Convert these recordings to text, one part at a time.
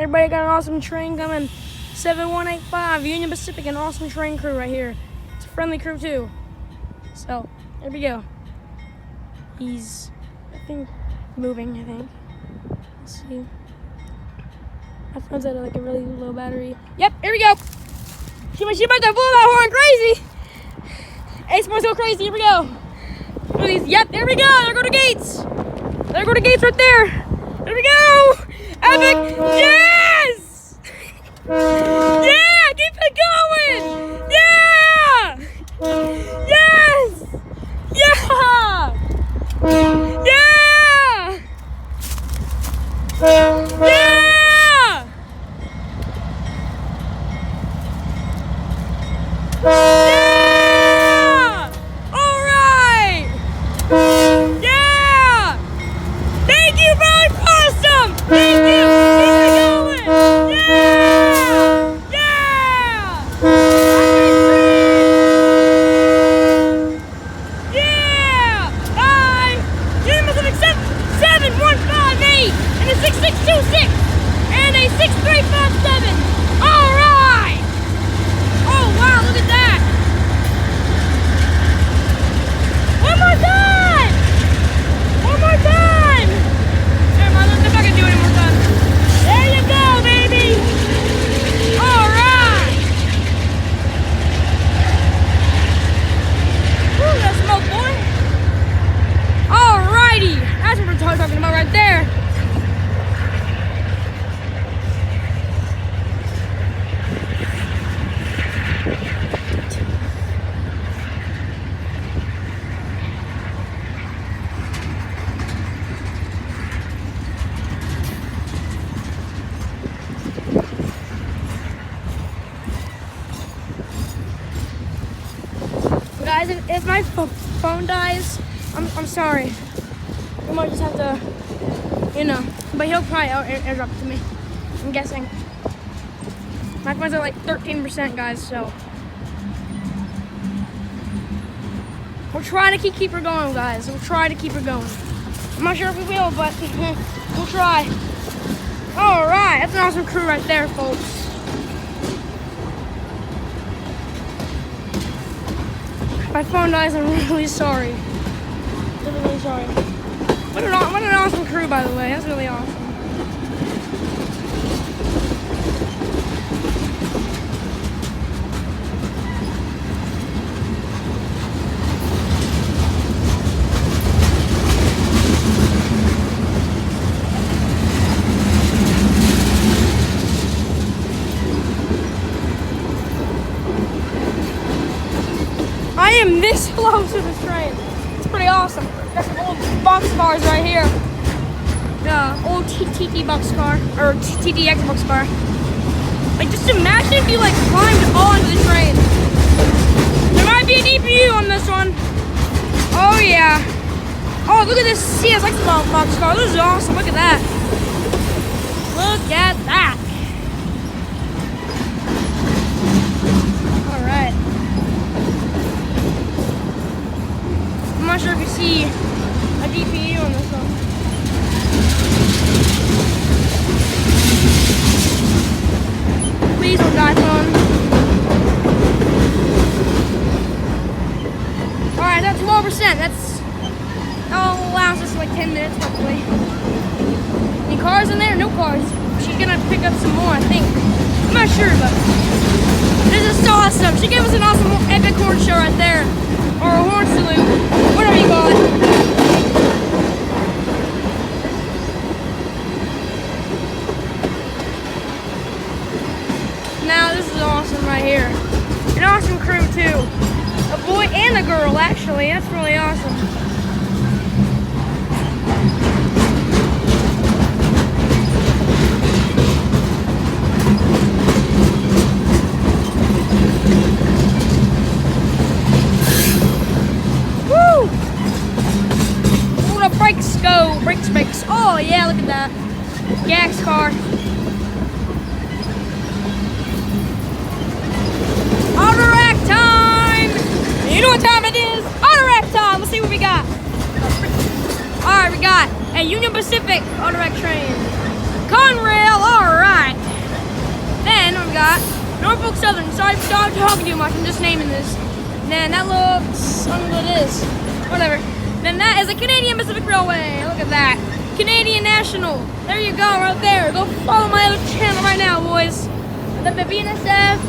everybody, got an awesome train coming. 7185 Union Pacific, an awesome train crew right here. It's a friendly crew too. So, there we go. He's, I think, moving, I think. Let's see. My phone's at like a really low battery. Yep, here we go. She about to blow that horn crazy. Ace Boys go crazy, here we go. Look at these, yep, there we go. There go the gates. There go the gates right there. There we go. Epic, yes! Yeah, keep it going. Yeah! Yes! Yeah! Yeah! Yeah! Yeah! All right! Yeah! Thank you, bro! Awesome! Thank you! Keep it going! Yeah! Yeah! Yeah! Bye! Union Pacific 7158 and a 6626 and a 6357. All right! Oh wow! Look at that! One more time! One more time! Never mind, let's see if I can do it one more time. There you go, baby! Alright! Woo, that smoke, boy! Alrighty! That's what we're talking about right there. Guys, if my phone dies, I'm sorry. We might just have to, you know. But he'll probably airdrop it to me, I'm guessing. My phone's at like 13%, guys, so. We'll try to keep her going, guys. We'll try to keep her going. I'm not sure if we will, but we'll try. All right, that's an awesome crew right there, folks. If my phone dies, I'm really sorry. Really, really sorry. What an awesome crew, by the way. That's really awesome. I am this close to this train. It's pretty awesome. Got some old boxcars right here. The old TT boxcar, or TTX boxcar. Like, just imagine if you like climbed onto the train. There might be a DPU on this one. Oh yeah. Oh, look at this CSX boxcar. This is awesome. Look at that. Look at that. All right. I'm not sure if you see a DPU on this one. Please don't die, phone. Alright, that's 12%. That'll last us like 10 minutes, probably. Any cars in there? No cars. She's gonna pick up some more, I think. I'm not sure, but this is so awesome. She gave us an awesome epic horn show right there. Or a horn salute, whatever you call it. Now this is awesome right here. An awesome crew too. A boy and a girl, actually. That's really awesome. Brakes. Oh yeah, look at that. Gax car. Auto rack time! You know what time it is? Auto rack time! Let's see what we got. Alright, we got a Union Pacific auto rack train. Conrail, alright. got Norfolk Southern. Sorry for not talking too much. I'm just naming this. Then that looks, I don't know what it is. Whatever. Then that is a Canadian Pacific Railway. Look at that. Canadian National. There you go, right there. Go follow my other channel right now, boys. The BNSF,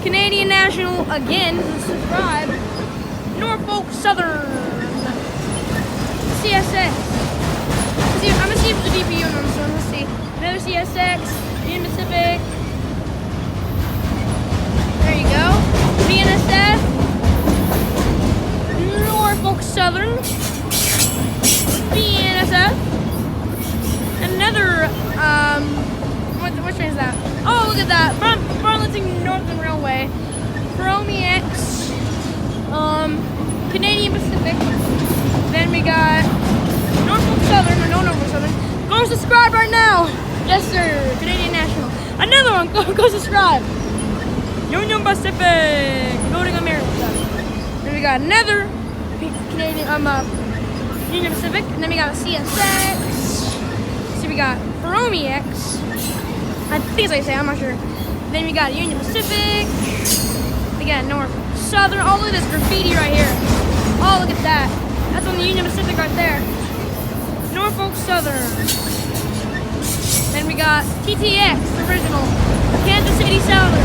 Canadian National, again, subscribe. Norfolk Southern. CSX. See, I'm gonna see if there's a DPU on this one. Let's see. Another CSX, Union Pacific. There you go. BNSF. Norfolk Southern. BNSF. Another, what train is that? Oh, look at that. Burlington Northern Railway. X. Canadian Pacific. Then we got Norfolk Southern, or no Norfolk Southern. Go subscribe right now. Yes, sir. Canadian National. Another one. Go subscribe. Union Pacific. Voting America. Then we got another Canadian, Union Pacific. And then we got a CSX. See, we got X. I think that's how you say it, I'm not sure. Then we got Union Pacific. We got Norfolk Southern. Oh, look at this graffiti right here. Oh, look at that. That's on the Union Pacific right there. Norfolk Southern. Then we got TTX, the original. Kansas City Southern.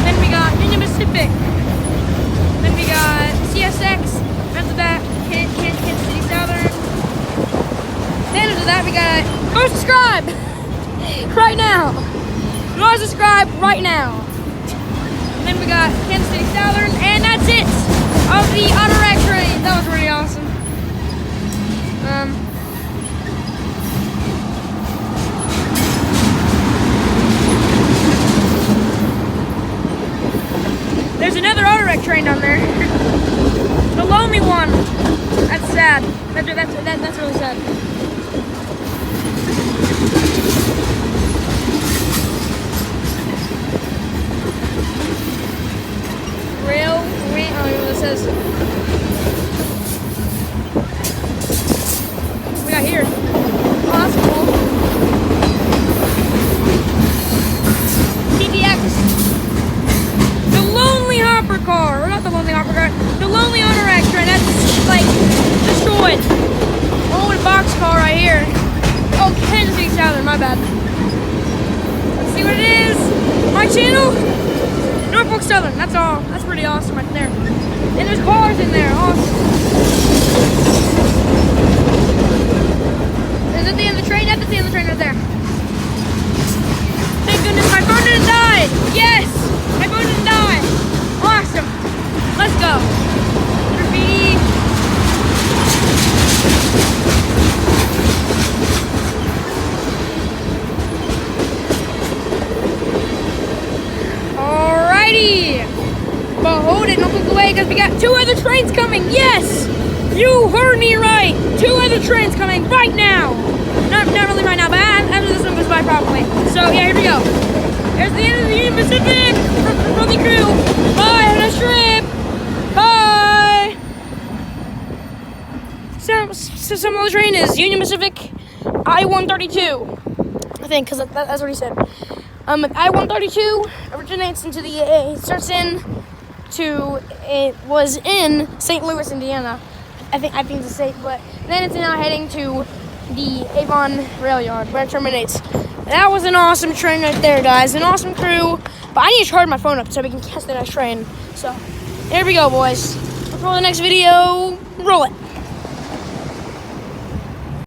Then we got Union Pacific. Then we got CSX. After that, Kansas City Southern. Then after that, we got go subscribe right now. Go subscribe right now. And then we got Kansas City Southern, and that's it of the Autorack train. That was really awesome. There's another Autorack train down there. The lonely one. That's sad. That's really sad. Oh, you know what it says. We got here. Oh, that's cool. TTX. The Lonely Hopper car. Or not the Lonely Hopper car. The Lonely Autorack train. That's like destroyed. Old boxcar right here. Oh, Kansas City Southern. My bad. Let's see what it is. My channel. Norfolk Southern, that's all. That's pretty awesome right there. And there's cars in there, awesome. Is it the end of the train? That's the end of the train right there. Thank goodness my phone didn't die. Yes, my phone didn't die. Awesome. Let's go. Graffiti. But hold it, don't look away, because we got 2 other trains coming. Yes, you heard me right. 2 other trains coming right now. Not really right now, but after this one goes by probably. So yeah, here we go. There's the end of the Union Pacific from the crew. Bye, have a nice trip. Bye. So some other train is Union Pacific I-132. I think, because that's what he said. I-132 originates into the it was in St. Louis, Indiana. I think it's a state, but then it's now heading to the Avon Rail Yard where it terminates. That was an awesome train right there, guys. An awesome crew. But I need to charge my phone up so we can catch the next train. So here we go, boys. For the next video, roll it.